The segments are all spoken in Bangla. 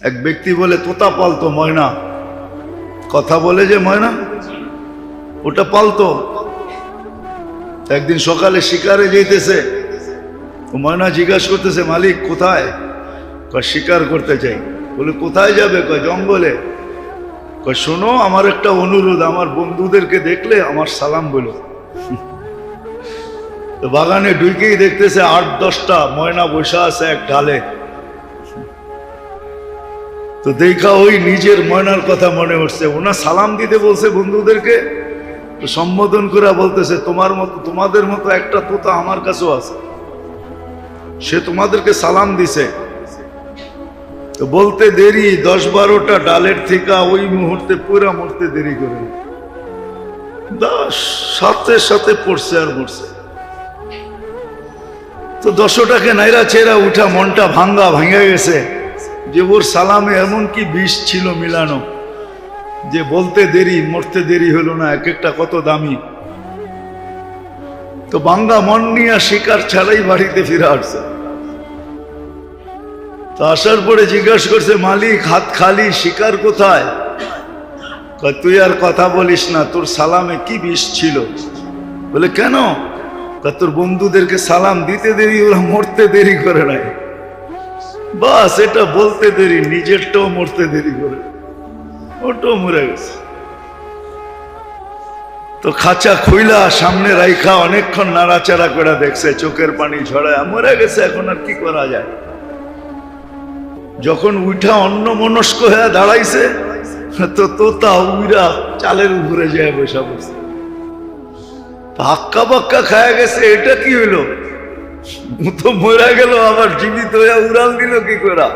এক ব্যক্তি বলে তোতা পালতো ময়না, কথা বলে যে ময়না, ওটা পালতো। একদিন সকালে শিকারে যেতেছে, ও ময়না জিজ্ঞাসা করতেছে মালিক কোথায়? কয় শিকার করতে চাই। বলে কোথায় যাবে? কয় জঙ্গলে। কয় শোনো আমার একটা অনুরোধ, আমার বন্ধুদেরকে দেখলে আমার সালাম বলো। তো বাগানে ঢুকেই দেখতেছে 8-10টা ময়না বসা আছে এক ঢালে। তো দেখা ওই নিজের ময়নার কথা মনে উঠছে, ওনা সালাম দিতে বলছে বন্ধুদেরকে, তো সম্বোধন করে বলতেছে তোমাদের মতো একটা তোতা আমার কাছেও আছে, সে তোমাদেরকে সালাম দিছে। তো বলতে দেরি 10-12টা ডালের থেকে ওই মুহূর্তে পুরা মরতে দেরি করে সাথে সাথে পড়ছে আর মরছে। তো 10টাকে নাইরা চেরা উঠা মনটা ভাঙা গেছে যে ওর সালামে এমন কি বিষ ছিল মিলানো যে বলতে দেরি মরতে দেরি হলো না, এক একটা কত দামি। তো ভাঙ্গা মন নিয়ে শিকার ছাড়াই বাড়িতে ফিরে আসছে। তো আসার পরে জিজ্ঞাসা করছে মালিক হাত খালি, শিকার কোথায়? তুই আর কথা বলিস না, তোর সালামে কি বিষ ছিল? বলে কেন? তোর বন্ধুদেরকে সালাম দিতে দেরি, ওরা মরতে দেরি করে নাই, বাস এটা বলতে দেরি, নিজেরটাও মরতে দেরি করে, ওটাও মরে গেছে। তো খাঁচা খুইলা সামনে রাইখা অনেকক্ষণ নাড়াচাড়া করে দেখছে, চোখের পানি ঝরায়, মরে গেছে, এখন আর কি করা যায়। যখন উঠা অন্য মনস্ক হয়ে দাঁড়াইছে, তো তোতা উইরা চালের উপরে যায় বসা বসে, হাক্কা বাক্কা খায়া গেছে। এটা কি হইলো? তো মরা গেল, আবার জীবিত হইয়া উড়াল দিল কি করা?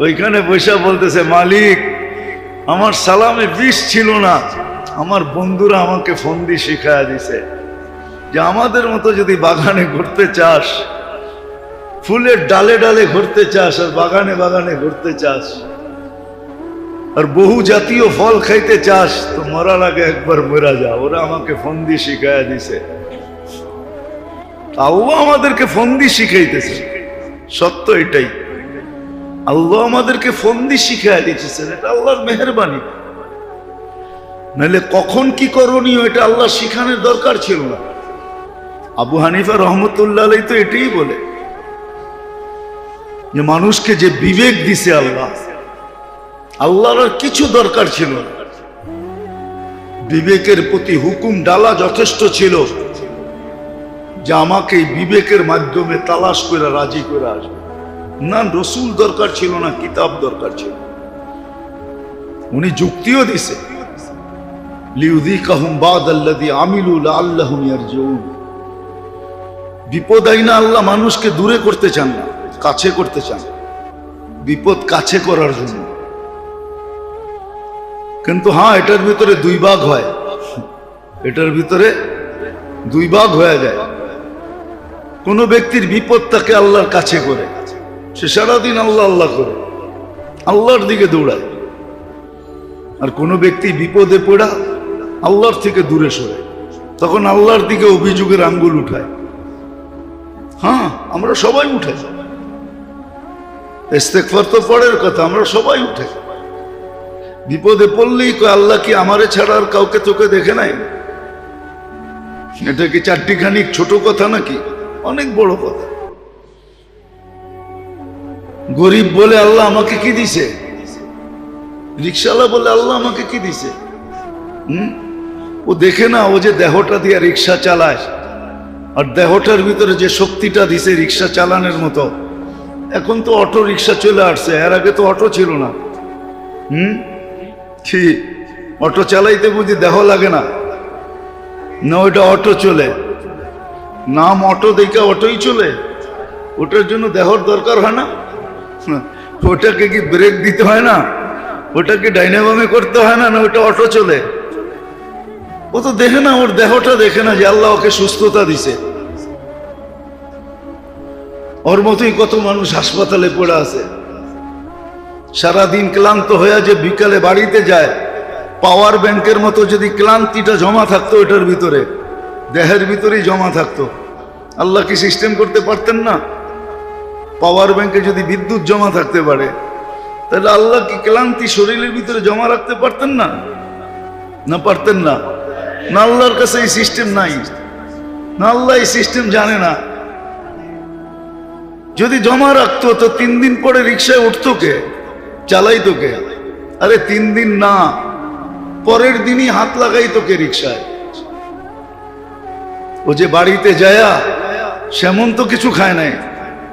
ওইখানে বসা বলতেছে মালিক আমার সালামে বিষ ছিল না, আমার বন্ধুরা আমাকে ফন্দি শিখায়া দিছে যে আমাদের মতো যদি বাগানে ঘুরতে চাস, ফুলের ডালে ডালে ঘুরতে চাস, আর বাগানে বাগানে ঘুরতে চাস, আর বহু জাতীয় ফল খাইতে চাস, তো মরার আগে একবার মরা যা। ওরা আমাকে ফন্দি শিখায়া দিছে। আল্লাহ আমাদেরকে ফন্দি শিখাইতেছে, সত্য এটাই। আল্লাহ আমাদেরকে ফন্দি শিখাইয়া দিতেছেন, এটা আল্লাহর মেহেরবানি। নাহলে কখন কি করণীয় এটা আল্লাহ শিখানোর দরকার ছিল না। আবু হানিফা রহমতুল্লাহ আলাইহি তো এটাই বলে যে মানুষকে যে বিবেক দিছে আল্লাহ, আল্লাহর আর কিছু দরকার ছিল না। বিবেকের প্রতি হুকুম ডালা যথেষ্ট ছিল যে আমাকে বিবেকের মাধ্যমে তালাশ করে রাজি করে আসবে। না রসুল দরকার ছিল না, কিতাব দরকার ছিল। উনি যুক্তিও দিছে, লিউযিকাহুম বাদাল্লাযী আমিলু লাআল্লাহুম ইয়ারজিউন। বিপদ আইনা আল্লাহ মানুষকে দূরে করতে চান না, কাছে করতে চান, বিপদ কাছে করার জন্য। কিন্তু হ্যাঁ, এটার ভিতরে দুই ভাগ হয়, এটার ভিতরে দুই ভাগ হয়ে যায়। কোন ব্যক্তির বিপদ তাকে আল্লাহর কাছে করে, সে সারাদিন আল্লাহ আল্লাহ করে, আল্লাহর দিকে দৌড়ায়। আর কোন ব্যক্তি বিপদে পড়া আল্লাহর থেকে দূরে সরে, তখন আল্লাহর দিকে অভিযোগের আঙ্গুল উঠায়। হ্যাঁ, আমরা সবাই উঠে, ইস্তেগফার তো পরের কথা, আমরা সবাই উঠে। বিপদে পড়লেই কয় আল্লাহ কি আমারে ছাড়া আর কাউকে চোখে দেখে নাই? এটা কি চারটিখানি ছোট কথা নাকি? অনেক বড় কথা। গরিব বলে আল্লাহ আমাকে কি দিছে, রিক্সাওয়ালা বলে আল্লাহ আমাকে কি দিছে? ও দেখে না, ও যে দেহটা দিয়ে রিক্সা চালায়, আর দেহটার ভিতরে যে শক্তিটা দিছে রিক্সা চালানোর মতো। এখন তো অটো রিক্সা চলে আসছে, এর আগে তো অটো ছিল না। কি অটো চালাইতে বুঝি দেহ লাগে না? না, ওইটা অটো চলে, নাম অটো দেখে অটোই চলে, ওটার জন্য দেহর দরকার হয় না? ওটাকে কি ব্রেক দিতে হয় না? ওটাকে ডাইনামামে করতে হয় না? না ওটা অটো চলে? ও তো দেখে না, ওর দেহটা দেখে না যে আল্লাহ ওকে সুস্থতা দিছে। ওর মতোই কত মানুষ হাসপাতালে পড়ে আছে, সারাদিন ক্লান্ত হয়ে যে বিকালে বাড়িতে যায়, পাওয়ার ব্যাংকের মতো যদি ক্লান্তিটা জমা থাকতো এটার ভিতরে, দেহের ভিতরেই জমা থাকতো, আল্লাহ কি সিস্টেম করতে পারতেন না? পাওয়ার ব্যাংকে যদি বিদ্যুৎ জমা থাকতে পারে, তাহলে আল্লাহ কি ক্লান্তি শরীরের ভিতরে জমা রাখতে পারতেন না? না পারতেন না? না আল্লাহর কাছে এই সিস্টেম নাই? না আল্লাহ এই সিস্টেম জানে না? যদি জমা রাখতো তো 3 দিন পরে রিক্সায় উঠতো কে, চালাইতো কে? আরে 3 দিন না, পরের দিনই হাত লাগাইতো কে রিক্সায়? ও যে বাড়িতে যায়া সেমন তো কিছু খায় নাই,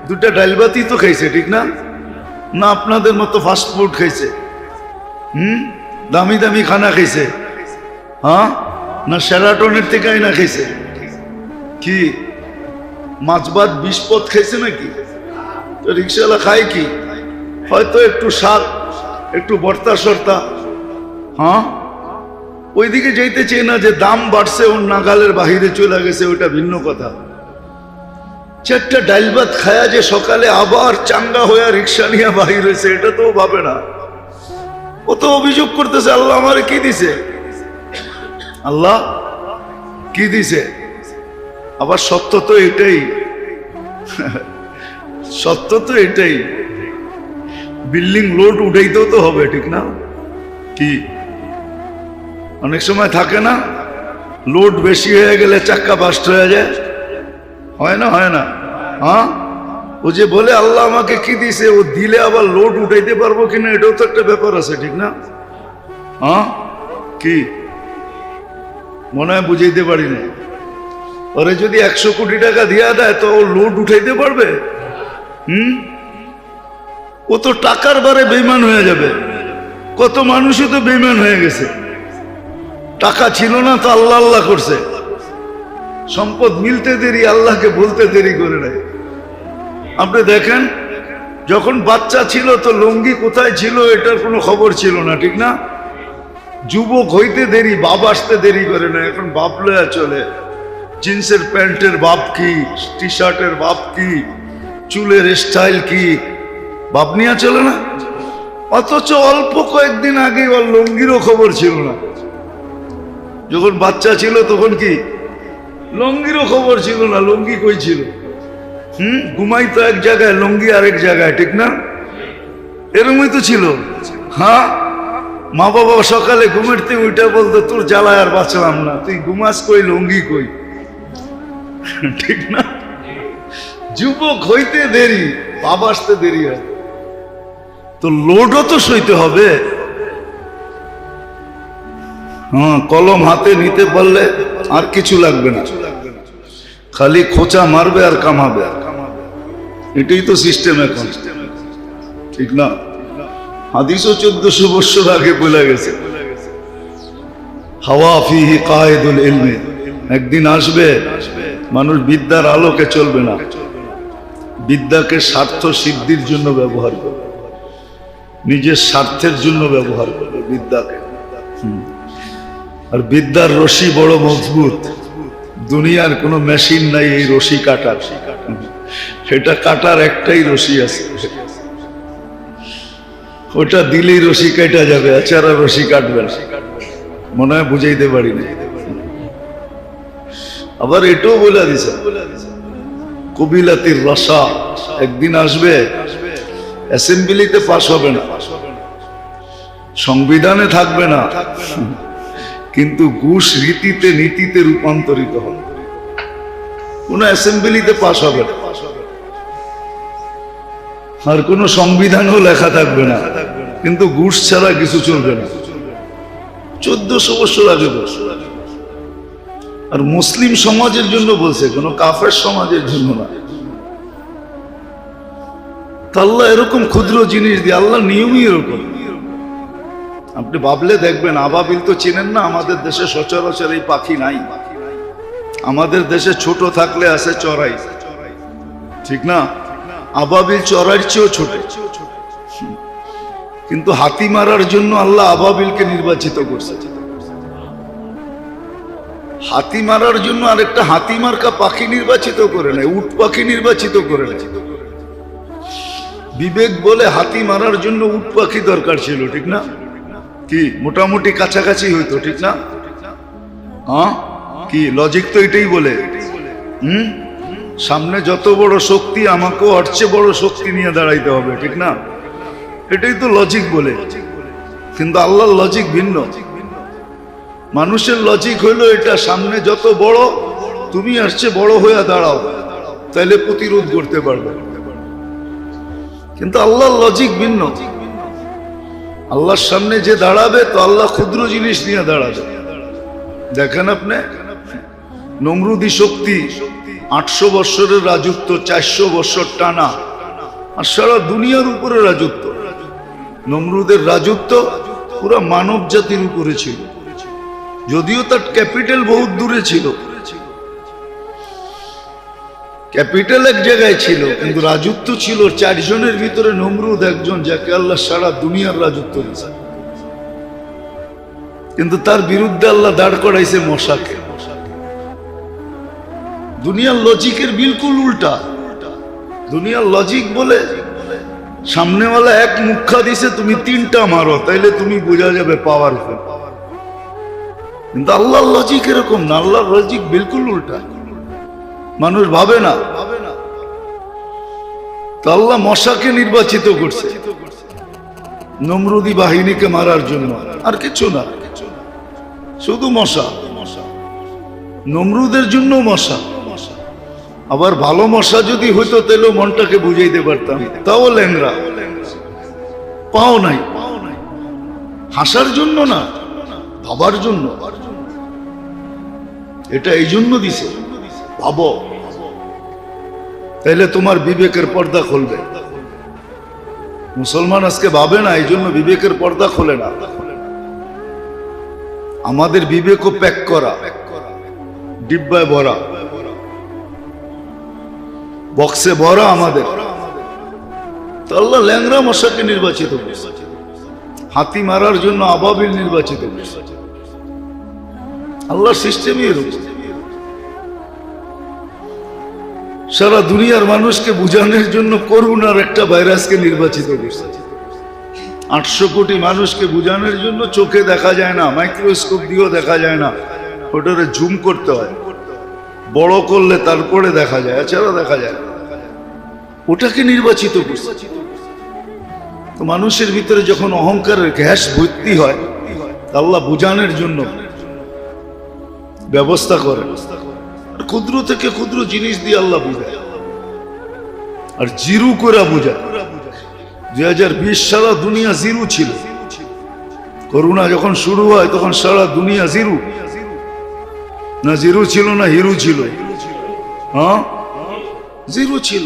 2টা ডাল ভাতই তো খাইছে, ঠিক না? না আপনাদের মতো ফাস্ট ফুড খাইছে, দামি দামি খানা খাইছে? হ্যাঁ, না সেরাটনের থেকে না খাইছে? কি মাছ ভাত 20 পদ খাইছে নাকি? তো রিক্সাওয়ালা খায় কি? হয়তো একটু শাক, একটু ভর্তা সর্তা। হ্যাঁ, ওইদিকে যাইতে চেয়ে না যে দাম বাড়ছে, ওর নাগালের বাহিরে চলে গেছে, ওইটা ভিন্ন কথা। 4টা ডাল ভাত খায়া যে সকালে আবার চাঙ্গা হয়ে রিক্সা নিয়ে বাহির হয়েছে, এটা তো ভাবে না। ও তো অভিযোগ করতেছে, আল্লাহ আমারে কি দিছে, আল্লাহ কি দিছে। আবার সত্য তো এটাই, সত্য তো এটাই, বিল্ডিং লোড উঠাইতেও তো হবে, ঠিক না? কি অনেক সময় থাকে না, লোড বেশি হয়ে গেলে চাক্কা বাস্ট হয়ে যায়, হয় না? হয় না? হ্যাঁ, ও যে বলে আল্লাহ আমাকে কি দিছে, ও দিলে আবার লোড উঠাইতে পারবো কিনা, এটাও তো একটা ব্যাপার আছে, ঠিক না? হ্যাঁ, কি মনে হয় বুঝাইতে পারি না। ওরে যদি 100 কোটি টাকা দিয়া দেয় তো ও লোড উঠাইতে পারবে? ও তো টাকার বারে বেইমান হয়ে যাবে। কত মানুষই তো বেইমান হয়ে গেছে, টাকা ছিল না তো আল্লাহ আল্লাহ করছে, সম্পদ মিলতে দেরি, আল্লাহকে বলতে দেরি করে নেয়। আপনি দেখেন, যখন বাচ্চা ছিল তো লুঙ্গি কোথায় ছিল এটার কোনো খবর ছিল না, ঠিক না? যুবক হইতে দেরি, বাপ আসতে দেরি করে না। এখন বাপ লয়া চলে, জিন্সের প্যান্টের বাপ কি, টি শার্টের বাপ কি, চুলের স্টাইল কি, বাপ নিয়ে চলে না। অথচ অল্প কয়েকদিন আগে ওর লুঙ্গিরও খবর ছিল না। যখন বাচ্চা ছিল তখন কি লুঙ্গিরও খবর ছিল না, লুঙ্গি কই ছিল? ঘুমাইতো এক জায়গায়, লুঙ্গি আরেক জায়গায়, ঠিক না? এরকমই তো ছিল। হ্যাঁ, মা বাবা সকালে ঘুমের থেকে উঠে বলতো, তোর জ্বালায় আর বাঁচলাম না, তুই ঘুমাস কই, লুঙ্গি কই, ঠিক না? যুবক হইতে দেরি, বাবা আসতে দেরি হয়, তো লোডও তো সইতে হবে। হ্যাঁ, কলম হাতে নিতে পারলে আর কিছু লাগবে না, খালি খোঁচা মারবে আর কামাবে, এটাই তো সিস্টেম এখন, ঠিক না? হাদিসও 1400 বছর আগে বলে গেছে, হাওয়া ফিহি কায়েদুল ইলমি, একদিন আসবে মানুষ বিদ্যার আলোকে চলবে না, বিদ্যাকে স্বার্থ সিদ্ধির জন্য ব্যবহার করবে, নিজের স্বার্থের জন্য ব্যবহার করবে বিদ্যাকে। আর বিদ্যার রশি বড় মজবুত, দুনিয়ার কোনো মেশিন নাই এই রশি কাটার, সেটা কাটার একটাই রশি আছে, ওটা দিলেই রশি কাটা যাবে, এছাড়া রশি কাটবে না। মনে হয় বুঝাইতে পারি না। আবার এটাও বলে দিছে, কবিলাতির রসা, একদিন আসবে অ্যাসেম্বলিতে পাস হবে না, সংবিধানে থাকবে না, কিন্তু ঘুষ রীতিতে নীতিতে রূপান্তরিত হবে। কোন অ্যাসেম্বলিতে পাস হবে না, আর কোন সংবিধানও লেখা থাকবে না, কিন্তু ঘুষ ছাড়া কিছু চলবে না। 1400 বছর আগে বলছে, আর মুসলিম সমাজের জন্য বলছে, কোন কাফের সমাজের জন্য না। আল্লাহ এরকম ক্ষুদ্র জিনিস দিয়ে, আল্লাহ নিয়মই এরকম। আপনি ভাবলে দেখবেন, আবাবিল তো চেনেন না, আমাদের দেশে সচরাচর এই পাখি নাই। আমাদের দেশে ছোট থাকলে আছে চড়াই, ঠিক না? আবাবিল চড়াইয়ের চেয়েও ছোট, কিন্তু হাতি মারার জন্য আল্লাহ আবাবিলকে নির্বাচিত করছে। হাতি মারার জন্য আরেকটা হাতি মার্কা পাখি নির্বাচিত করে নেয়, উট পাখি নির্বাচিত করে নেয়। বিবেক বলে হাতি মারার জন্য উট পাখি দরকার ছিল, ঠিক না? কি মোটামুটি কাছাকাছি হইতো, ঠিক না? হ্যাঁ, কি লজিক তো এটাই বলে। সামনে যত বড় শক্তি, আমাকেও ওর চেয়ে বড় শক্তি নিয়ে দাঁড়াইতে হবে, ঠিক না? এটাই তো লজিক বলে, কিন্তু আল্লাহর লজিক ভিন্ন। মানুষের লজিক হইলো এটা, সামনে যত বড় তুমি আসছে বড় হয়ে দাঁড়াও, তাইলে প্রতিরোধ করতে পারবে। কিন্তু আল্লাহর লজিক ভিন্ন। আল্লাহর সামনে যে দাঁড়াবে তো আল্লাহ ক্ষুদ্র জিনিস নিয়ে দাঁড়াবে। দেখেন আপনি নমরুদি শক্তি, 800 বৎসরের রাজত্ব, 400 বৎসর টানা, আর সারা দুনিয়ার উপরে রাজত্ব। নমরুদের রাজত্ব পুরো মানব জাতির উপরে ছিল, যদিও তার ক্যাপিটাল বহুত দূরে ছিল। ক্যাপিটাল এক জায়গায় ছিল, কিন্তু রাজত্ব ছিল 4 জনের ভিতরে নমরুদ একজন, যাকে আল্লাহ সারা দুনিয়ার রাজত্ব দিয়েছে। কিন্তু তার বিরুদ্ধে আল্লাহ দাঁড় করাইছে মশাকে। দুনিয়ার লজিকের বিলকুল উল্টা। দুনিয়ার লজিক বলে সামনেওয়ালা এক মুখা দিছে, তুমি 3টা মারো, তাইলে তুমি বোঝা যাবে পাওয়ারফুল। কিন্তু আল্লাহর লজিক এরকম না, আল্লাহর লজিক বিলকুল উল্টা। মানুষ ভাবে না। তো আল্লাহ মশাকে নির্বাচিত করছে নমরুদি বাহিনীকে মারার জন্য, আর কিছু না, শুধু মশা। নমরুদের জন্য মশা। আবার ভালো মশা যদি হইতো তাহলে মনটাকে বুঝাইতে পারতাম, তাও ল্যাংরা, পাও নাই। হাসার জন্য না, ভাবার জন্য। এটা এই জন্য দিছে, ভাবো, তাইলে তোমার বিবেকের পর্দা খুলবে। মুসলমান আজকে ভাবে না, এই জন্য বিবেকের পর্দা খোলে না। আমাদের বিবেকও প্যাক করা, ডিব্বায় ভরা, বক্সে ভরা আমাদের। তো আল্লাহ ল্যাংরা মশাকে নির্বাচিত করছে, হাতি মারার জন্য আবাবিল নির্বাচিত করছে। আল্লাহর সিস্টেমই এরকম। সারা দুনিয়ার মানুষকে বুঝানোর জন্য করোনার একটা ভাইরাসকে নির্বাচিত করছে। 800 কোটি মানুষকে বুঝানোর জন্য চোখে দেখা যায় না, মাইক্রোস্কোপ দিয়েও দেখা যায় না, ওটারে জুম করতে হয়, বড় করলে তারপরে দেখা যায়, এছাড়া দেখা যায় না। ওটাকে নির্বাচিত করছে। তো মানুষের ভিতরে যখন অহংকারের গ্যাস ভর্তি হয়, আল্লাহ বুঝানোর জন্য ব্যবস্থা করে। ক্ষুদ্র থেকে ক্ষুদ্র জিনিস দিয়ে আল্লাহ বুঝায়, আর জিরু করে বুঝায়। 2020 সারা দুনিয়া জিরু ছিল। করোনা যখন শুরু হয় তখন সারা দুনিয়া জিরু, না জিরু ছিল না হিরু ছিল? হ্যাঁ, জিরু ছিল।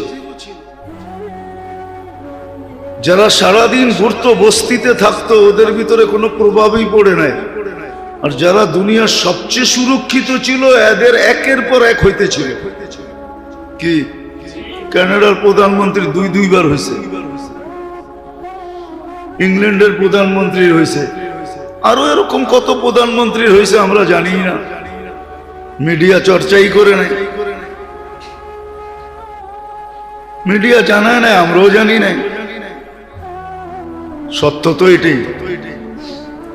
যারা সারাদিন ঘুরতো, বস্তিতে থাকতো, ওদের ভিতরে কোনো প্রভাবই পড়ে নাই। আর যারা দুনিয়ার সবচেয়ে সুরক্ষিত ছিল, এদের একের পর এক হইতেছিল। কি কানাডার প্রধানমন্ত্রী 2 বার হয়েছে, ইংল্যান্ডের প্রধানমন্ত্রী হয়েছে, আরো এরকম কত প্রধানমন্ত্রী হয়েছে আমরা জানি না, মিডিয়া চর্চাই করে নাই, মিডিয়া জানায় নাই, আমরাও জানি নাই। সত্য তো এটাই।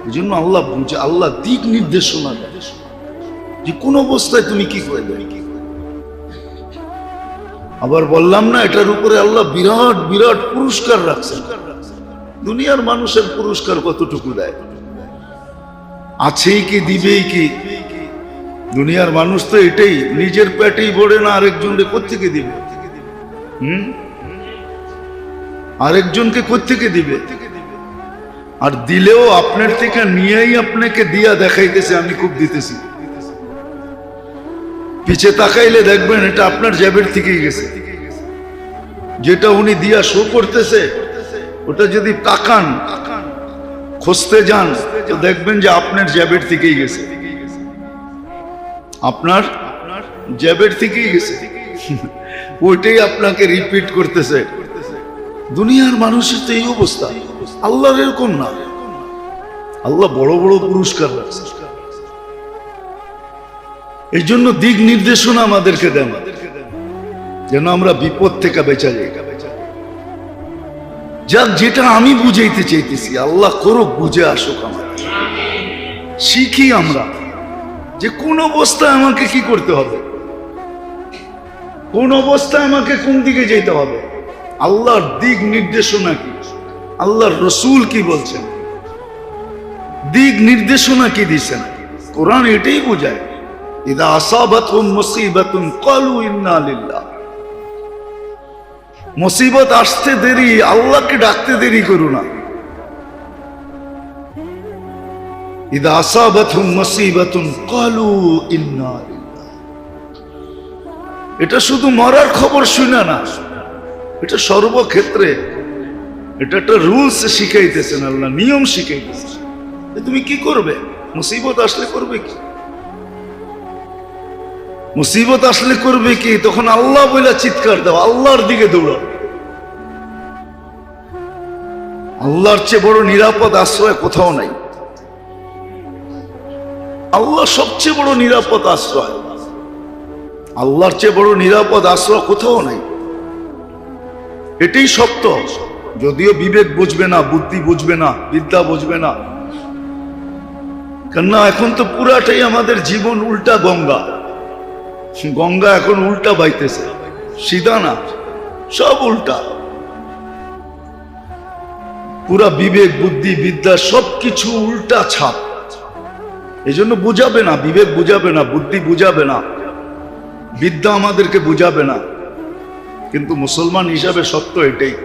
এই জন্য আল্লাহ বুঝে, আল্লাহ দিক নির্দেশনা দেয় যে কোন অবস্থায় তুমি কি করবে। আবার বললাম না, এটার উপরে আল্লাহ বিরাট বিরাট পুরস্কার রাখছে। দুনিয়ার মানুষের পুরস্কার কতটুকু দেয়, আছেই কি দিবেই কি? দুনিয়ার মানুষ তো এটাই, নিজের পেটেই ভরে না, আরেকজনকে কোত্থেকে দিবে? আরেকজনকে কোত্থেকে দিবে? আর দিলেও আপনার থেকে নিয়েই আপনাকে দিয়া দেখাইতেছে আমি খুব দিতেছি। পিছে তাকাইলে দেখবেন এটা আপনার জ্যাবের থেকেই গেছে। যেটা উনি দিয়া শো করতেছে, ওটা যদি তাকান, খুঁজতে যান, তো দেখবেন যে আপনার জ্যাবের থেকেই গেছে, আপনার জ্যাবের থেকেই গেছে। ওইটাই আপনাকে রিপিট করতেছে। দুনিয়ার মানুষের তো এই অবস্থা। আল্লাহর এরকম না, আল্লাহ বড় বড় পুরস্কার রাখছে। এই জন্য দিক নির্দেশনা আমাদেরকে দেন, যেন আমরা বিপদ থেকে বেঁচে যাই। যাক, যেটা আমি বুঝাইতে চাইতেছি, আল্লাহ করুক, বুঝে আসুক, আমরা শিখি আমরা যে কোন অবস্থায় আমাকে কি করতে হবে, কোন অবস্থায় আমাকে কোন দিকে যেতে হবে, আল্লাহর দিক নির্দেশনা কি। আল্লাহর রসুল কি বলছেন, দিক নির্দেশনা কি দিচ্ছেন। কোরআন এটাই বোঝায়, ইদা আসাবাতহুম মুসিবাতুন ক্বালু ইন্না লিল্লাহ। মুসিবত আসতে দেরি, আল্লাহকে ডাকতে দেরি করো না। ইদা আসাবাতহুম মুসিবাতুন ক্বালু ইন্না লিল্লাহ। এটা শুধু মরার খবর শুনে না, এটা সর্বক্ষেত্রে, এটা একটা রুলস শিখাইতেছেন আল্লাহ, নিয়ম শিখাইতেছেন। তুমি কি করবে মুসিবত আসলে, করবে কি? মুসিবত আসলে করবে কি? তখন আল্লাহ বলে চিৎকার দাও, আল্লাহর দিকে দৌড়াও। আল্লাহর চেয়ে বড় নিরাপদ আশ্রয় কোথাও নাই। আল্লাহ সবচেয়ে বড় নিরাপদ আশ্রয়, আল্লাহর চেয়ে বড় নিরাপদ আশ্রয় কোথাও নাই। এটাই সত্য। যদিও বিবেক বুঝবে না, বুদ্ধি বুঝবে না, বিদ্যা বুঝবে না, কেননা এখন তো পুরাটাই আমাদের জীবন উল্টা গঙ্গা। গঙ্গা এখন উল্টা বাইতেছে, সিধা না, সব উল্টা। পুরা বিবেক বুদ্ধি বিদ্যা সবকিছু উল্টা ছাপ। এই জন্য বুঝাবে না, বিবেক বুঝাবে না, বুদ্ধি বুঝাবে না, বিদ্যা আমাদেরকে বুঝাবে না। কিন্তু মুসলমান হিসাবে সত্য এটাই,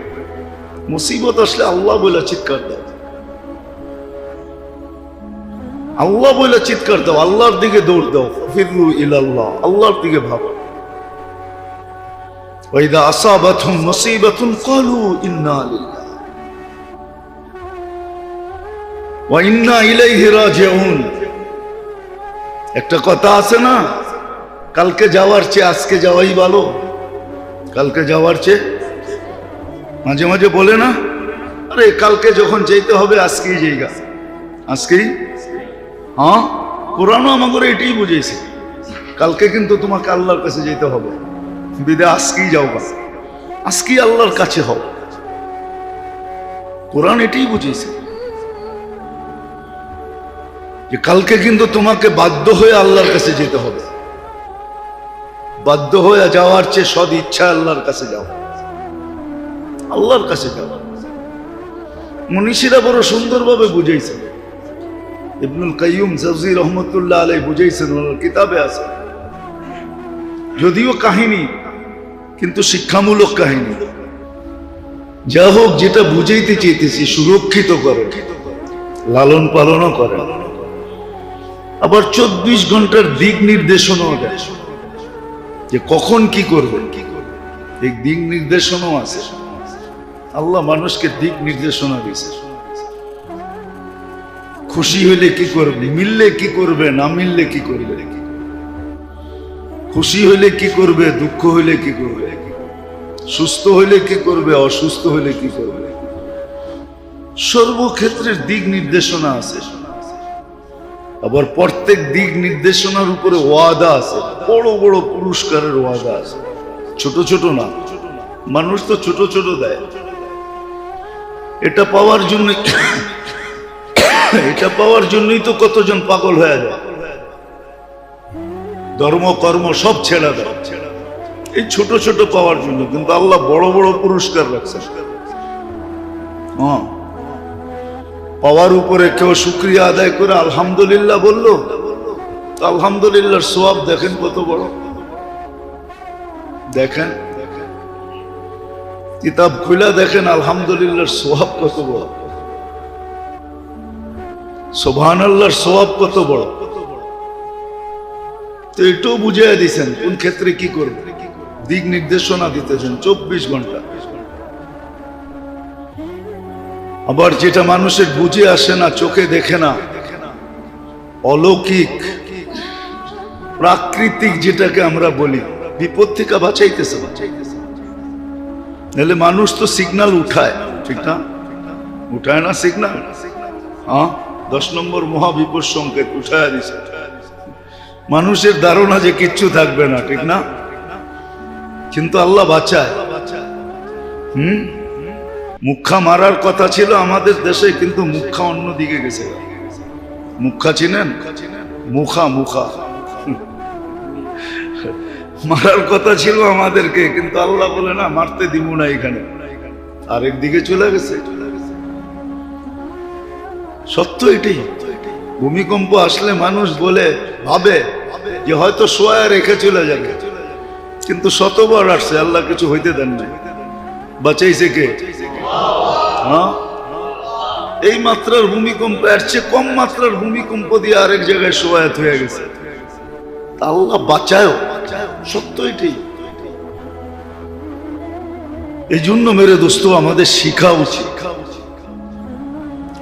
মুসিবত আসলে আল্লাহ বলে চিৎকার দাও, আল্লাহ বলে চিৎকার দাও, আল্লাহর দিকে দৌড় দাও। ফিরু ইলাল্লাহ, আল্লাহর দিকে ভাবো। ওয়াইদা আসাবাতহুম মুসিবাতুন ক্বালু ইন্না লিল্লাহ ওয়া ইন্না ইলাইহি রাজিউন। একটা কথা আছে না, কালকে যাওয়ার চেয়ে আজকে যাওয়াই ভালো। কালকে যাওয়ার চেয়ে, মাঝে মাঝে বলে না, আরে কালকে যখন যেতে হবে আজকেই যাইগা, আজকেই। হ্যাঁ, কোরআনও আমাকে এটাই বুঝেছে, কালকে কিন্তু তোমাকে আল্লাহর কাছে যেতে হবে, বিদে আজকেই যাও, আজকেই আল্লাহর কাছে হও। কোরআন এটাই বুঝেছে যে কালকে কিন্তু তোমাকে বাধ্য হয়ে আল্লাহর কাছে যেতে হবে। বাধ্য হয়ে যাওয়ার চেয়ে সদ ইচ্ছা আল্লাহর কাছে যাও, আল্লাহর কাছে যাও। মনীষীরা বড় সুন্দরভাবে বুঝাইছে, ইবনুল কাইয়ুম জাওজি রহমতুল্লাহ আলাইহি বুঝাইছেন, ওনার কিতাবে আছে। যদিও কাহিনী, কিন্তু শিক্ষামূলক কাহিনী। যা হোক, যেটা বুঝাইতে চেয়েছি, সুরক্ষিত করে, লালন পালনও করে, আবার 24 ঘন্টার দিক নির্দেশনাও দেয় যে কখন কি করবে। এই দিক নির্দেশনাও আছে। আল্লাহ মানুষকে দিক নির্দেশনা দিয়েছে। খুশি হইলে কি করবে, মিললে কি করবে, না মিললে কি করবে, খুশি হইলে কি করবে, দুঃখ হইলে কি করবে, সুস্থ হইলে কি করবে, অসুস্থ হইলে কি করবে, সর্বক্ষেত্রের দিক নির্দেশনা আছে। আবার প্রত্যেক দিক নির্দেশনার উপরে ওয়াদা আছে, বড় বড় পুরস্কারের ওয়াদা আছে, ছোট ছোট না। মানুষ তো ছোট ছোট দেয়। এটা পাওয়ার জন্য, এটা পাওয়ার জন্যই তো কতজন পাগল হয়ে যায়, ধর্ম কর্ম সব ছেড়ে দেয় এই ছোট ছোট পাওয়ার জন্য। কিন্তু আল্লাহ বড় বড় পুরস্কার রাখছে। হ্যাঁ, পাওয়ার উপরে কেউ শুকরিয়া আদায় করে আলহামদুলিল্লাহ বললো, তো আলহামদুলিল্লাহর সওয়াব দেখেন কত বড়। দেখেন, কিতাব খুলে দেখেন আলহামদুলিল্লাহর সওয়াব কত বড়, সুবহানাল্লাহর সওয়াব কত বড়। তো এটাও বুঝিয়ে দিয়েছেন কোন ক্ষেত্রে কি করবে, দিক নির্দেশনা দিতেছেন 24 ঘন্টা। আবার যেটা মানুষের বুঝে আসে না, চোখে দেখে না, অলৌকিক প্রাকৃতিক যেটাকে আমরা বলি, বিপদ থেকে বাঁচাইতেছে। নাহলে মানুষ তো সিগন্যাল উঠায়, ঠিক না? উঠায় না সিগন্যাল? হ্যাঁ, 10 নম্বর মহাবিপদ সংকেত উঠায় দিছে। মানুষের ধারণা যে কিচ্ছু থাকবে না, ঠিক না? কিন্তু আল্লাহ বাঁচায়। মুখা মারার কথা ছিল আমাদের দেশে, কিন্তু মুখা অন্যদিকে গেছে। মুখা চিনেন? মুখা মুখা মারার কথা ছিল আমাদেরকে, কিন্তু আল্লাহ বলে না, মারতে দিব না, এখানে আরেক দিকে চলে গেছে। সত্য এটাই। ভূমিকম্প আসলে মানুষ বলে ভাবে যে হয়তো শোয়া রেখে চলে যাবে, কিন্তু শতবার আসছে, আল্লাহ কিছু হইতে দেন না। বাঁচাইছে কে? হ্যাঁ, এই মাত্রার ভূমিকম্প, এর চেয়ে কম মাত্রার ভূমিকম্প দিয়ে আরেক জায়গায় শোয়াত হয়ে গেছে, আল্লাহ বাঁচায়। সত্য এটাই। এই জন্য মেরে দোস্ত আমাদের শিখা উচিত,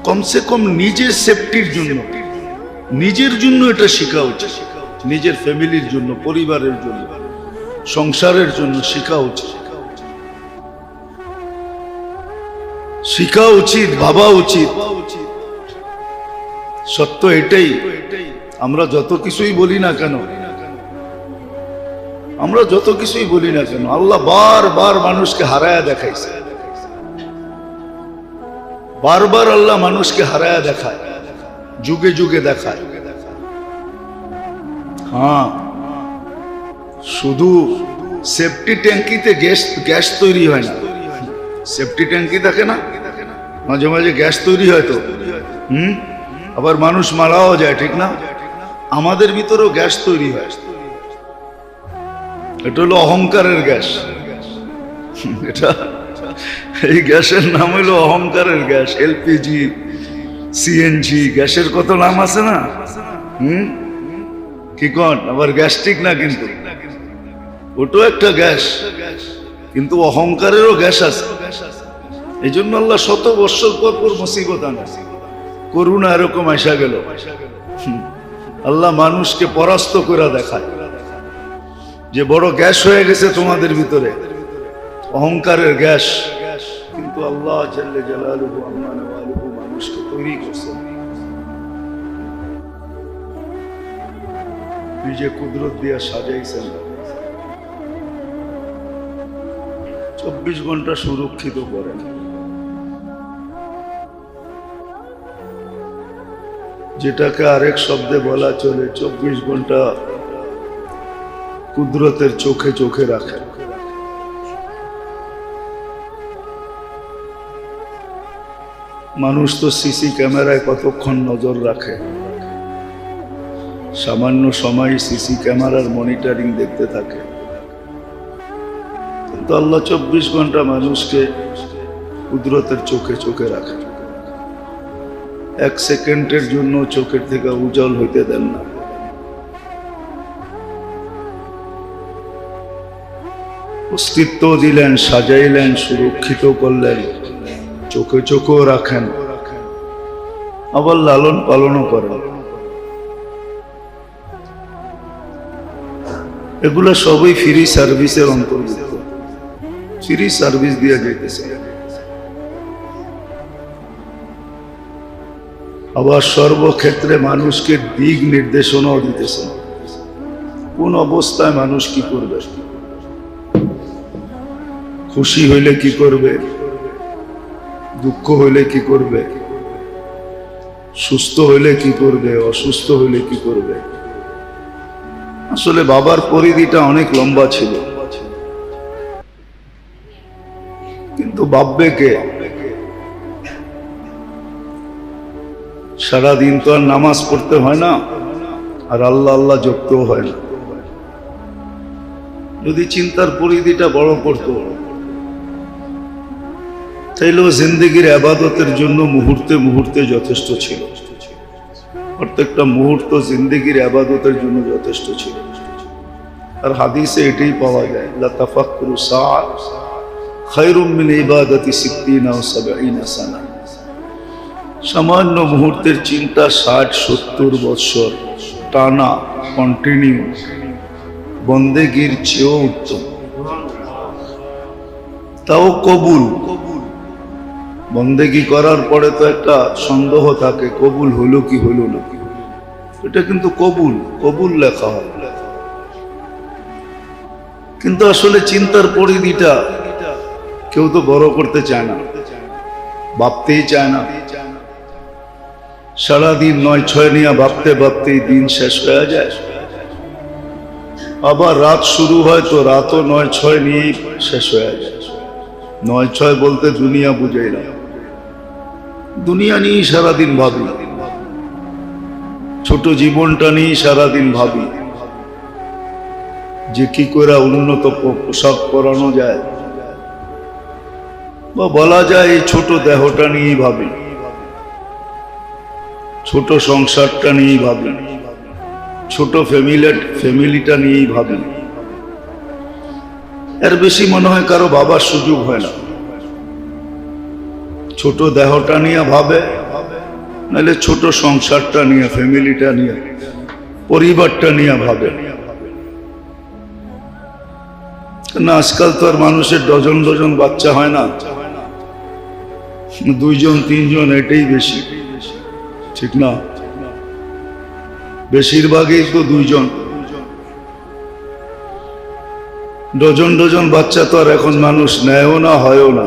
কমসে কম নিজের সেফটির জন্য, নিজের জন্য এটা শিখা উচিত, নিজের ফ্যামিলির জন্য, পরিবারের জন্য, সংসারের জন্য শিখা উচিত, শিখা উচিত, ভাবা উচিত। সত্য এটাই। আমরা যত কিছুই বলি না কেন, আমরা যত কিছুই বলি না কেন, আল্লাহ বারবার মানুষকে হারায়া দেখাইছে, বারবার আল্লাহ মানুষকে হারায়া দেখায়, যুগে যুগে দেখায়। হ্যাঁ, শুধু সেফটি ট্যাঙ্কিতে গ্যাস তৈরি হয় না, সেফটি ট্যাঙ্কি থাকে না, মাঝে মাঝে গ্যাস তৈরি হয় তো, আবার মানুষ মারাও যায়, ঠিক না? আমাদের ভিতরেও গ্যাস তৈরি হয়, এটা হলো অহংকারের গ্যাস। এটা, এই গ্যাসের নাম হলো অহংকারের গ্যাস। এলপিজি, সিএনজি, গ্যাসের কত নাম আছে না? কি কন? আবার গ্যাস্ট্রিক না, কিন্তু ওটাও একটা গ্যাস, কিন্তু অহংকারেরও গ্যাস আছে। এই জন্য আল্লাহ শত বৎসর পর পর মুসিবত আনে। করুণা এরকম আসা গেল, আল্লাহ মানুষকে পরাস্ত করে দেখায় যে বড় গ্যাস হয়ে গেছে তোমাদের ভিতরে, অহংকারের গ্যাস। কিন্তু আল্লাহ জাল্লে জালালুহু আম্মা নাওয়ালুহু মানুষকে তৈরি করছে, নিজে কুদরত দিয়া সাজাইছেন। 24 ঘন্টা সুরক্ষিত করেন। যেটাকে আরেক শব্দে বলা চলে, 24 ঘন্টা কুদরতের চোখে চোখে রাখেন। মানুষ তো সিসি ক্যামেরায় কতক্ষণ নজর রাখে, সামান্য সময় সিসি ক্যামেরার মনিটরিং দেখতে থাকে, কিন্তু আল্লাহ 24 ঘন্টা মানুষকে কুদরতের চোখে চোখে রাখে। 1 সেকেন্ডের জন্য চোখের থেকে উজ্জ্বল হইতে দেন না। অস্তিত্ব দিলেন, সাজাইলেন, সুরক্ষিত করলেন, চোখে চোখেও রাখেন, আবার লালন পালনও করেন। এগুলো সবই ফ্রি সার্ভিসের অন্তর্ভুক্ত, ফ্রি সার্ভিস দিয়ে যাইতেছে। আবার সর্বক্ষেত্রে মানুষকে দিক নির্দেশনাও দিতেছে, কোন অবস্থায় মানুষ কি করবে, খুশি হইলে কি করবে, দুঃখ হইলে কি করবে, সুস্থ হইলে কি করবে, অসুস্থ হইলে কি করবে। আসলে বাবার পরিধিটা অনেক লম্বা ছিল, কিন্তু ভাববে কে? সারাদিন তো আর নামাজ পড়তে হয় না, আর আল্লাহ আল্লাহ জপতেও হয় না। যদি চিন্তার পরিধিটা বড় করত, তাইলেও জিন্দেগির আবাদতের জন্য মুহূর্তে মুহূর্তে যথেষ্ট ছিল। প্রত্যেকটা মুহূর্ত জিন্দেগির আবাদতের জন্য যথেষ্ট ছিল। আর হাদিসে এটাই পাওয়া যায়, লা তাফাক্কুরু সাআত খায়রুম মিন ইবাদাতি 60 ও 70 সানা। সামান্য মুহূর্তের চিন্তা 60-70 বছর টানা কন্টিনিউ বন্দেগীর চেয়েও উত্তম। তাও কবুল। বন্দেগী করার পরে তো একটা সন্দেহ থাকে, কবুল হলো কি হলো না। এটা কিন্তু কবুল, কবুল লেখা হয়, কিন্তু আসলে চিন্তার পরিধিটা কেউ তো বড় করতে চায় না, ভাবতেই চায় না। সারাদিন 9-6 নিয়ে ভাবতে ভাবতেই দিন শেষ হয়ে যায়। আবার রাত শুরু হয় তো রাতও 9-6 নিয়েই শেষ হয়ে যায়। 9-6 বলতে দুনিয়া বুঝাই না, দুনিয়া নিয়ে সারাদিন ভাবি, ছোট জীবনটা নিয়ে সারাদিন ভাবি যে কি করে উন্নত পোশাক পরানো যায়, বা বলা যায় এই ছোট দেহটা নিয়েই ভাবি, ছোট সংসারটা নিয়েই ভাবি, ছোট ফ্যামিলিটা নিয়েই ভাবি। এর বেশি মনে হয় কারো বাবার সুযোগ হয় না। ছোট দেহটা নিয়ে ভাবে, নাহলে ছোট সংসারটা নিয়ে, ফ্যামিলিটা নিয়ে, পরিবারটা নিয়ে ভাবে। না, আজকাল তো আর মানুষের ডজন ডজন বাচ্চা হয় না, 2 জন 3 জন, এটাই বেশি, ঠিক না? বেশিরভাগই তো 2 জন। ডজন ডজন বাচ্চা তো আর এখন মানুষ নেয়ও না, হয়ও না।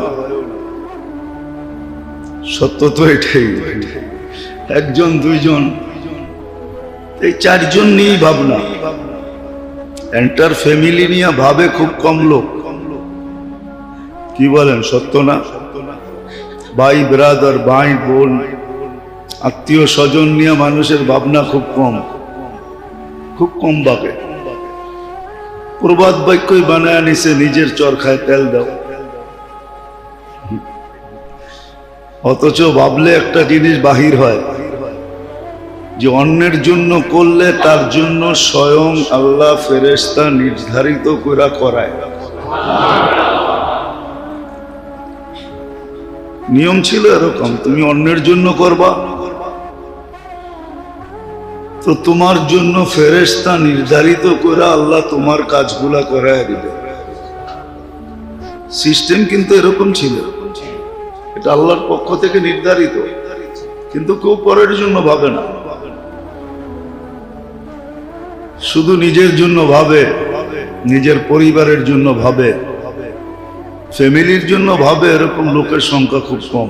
সত্য তো এটাই। 1 জন 2 জন, এই 4 জন নিয়েই ভাবনা। এন্টার ফ্যামিলি নিয়ে ভাবে খুব কম লোক। কি বলেন, সত্য না? ভাই ব্রাদার, ভাই বোন, আত্মীয় স্বজন নিয়ে মানুষের ভাবনা খুব কম, খুব কম ভাবে। প্রবাদ বাক্যই বানায় নিছে, নিজের চরখায় তেল দাও। অথচ ভাবলে একটা জিনিস বাহির হয়, যে অন্যের জন্য করলে তার জন্য স্বয়ং আল্লাহ ফেরেশতা নির্ধারিত করে করায়। নিয়ম ছিল এরকম, তুমি অন্যের জন্য করবা তো তোমার জন্য ফেরেশতা নির্ধারিত করে আল্লাহ তোমার কাজগুলা করায় দিবে। সিস্টেম কিন্তু এরকম ছিল, এটা আল্লাহর পক্ষ থেকে নির্ধারিত। কিন্তু কেউ পরের জন্য ভাবে না, শুধু নিজের জন্য ভাবে, নিজের পরিবারের জন্য ভাবে, ফ্যামিলির জন্য ভাবে। এরকম লোকের সংখ্যা খুব কম।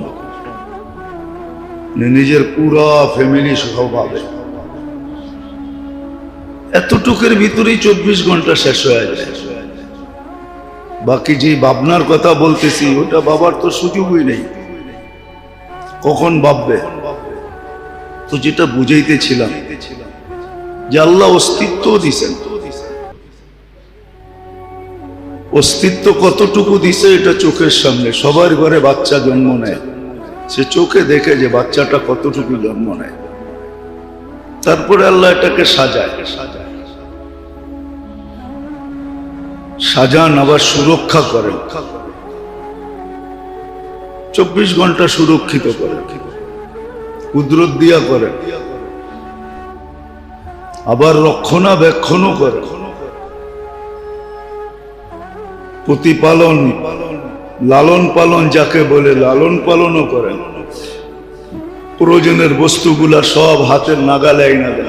নিজের পুরো ফ্যামিলি সহ ভাবে। এতটুকুর ভিতরেই 24 ঘন্টা শেষ হয়ে যায়। বাকি যে ভাবনার কথা বলতেছি, ওটা বাবার তো সুযোগই নেই। কখন ভাববে? তো যেটা বুঝাইতেছিলাম, যে আল্লাহ অস্তিত্ব দিছেন। অস্তিত্ব কতটুকু দিছে এটা চোখের সামনে। সবার ঘরে বাচ্চা জন্ম নেয়, সে চোখে দেখে যে বাচ্চাটা কতটুকু জন্ম নেয়। তারপরে আল্লাহ এটাকে সাজায়, সাজান, আবার সুরক্ষা করেন। 24 ঘন্টা সুরক্ষিত করেন, কুদরত দিয়া করেন, আবার রক্ষণাবেক্ষণও করেন, প্রতিপালন, লালন পালন যাকে বলে, লালন পালনও করেন। প্রয়োজনের বস্তুগুলা সব হাতের নাগালে আইনা দেন।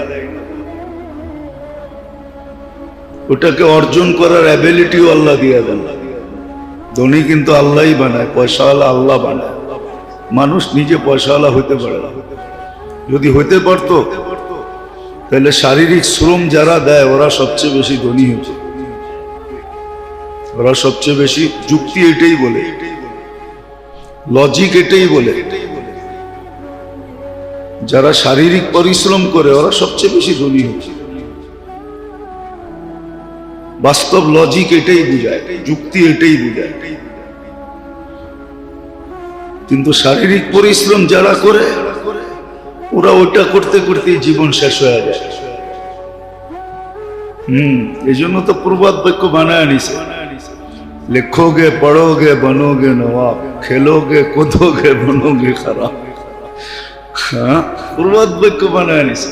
ওটাকে অর্জন করার অ্যাবিলিটিও আল্লাহ দিয়ে দেন। ধনী কিন্তু আল্লাহই বানায়, পয়সাওয়ালা আল্লাহ বানায়। মানুষ নিজে পয়সাওয়ালা হইতে পারে না। যদি হইতে পারতো তাহলে শারীরিক শ্রম যারা দেয় ওরা সবচেয়ে বেশি ধনী হচ্ছে। ওরা সবচেয়ে বেশি, যুক্তি এটাই বলে, লজিক এটাই বলে, যারা শারীরিক পরিশ্রম করে ওরা সবচেয়ে বেশি ধনী হচ্ছে। বাস্তব লজিক এটাই বুঝায়, যুক্তি এটাই বুঝায়। কিন্তু শারীরিক পরিশ্রম যারা করে ওরা ওটা করতে করতে জীবন শেষ হয়ে যায়। এই জন্য তো প্রবাদ বাক্য বানায় নিছে, লিখোগে পড়োগে बनोगे नवाब, खेलोगे कूदोगे बनोगे खराब। প্রবাদ বাক্য বানায় নিছে।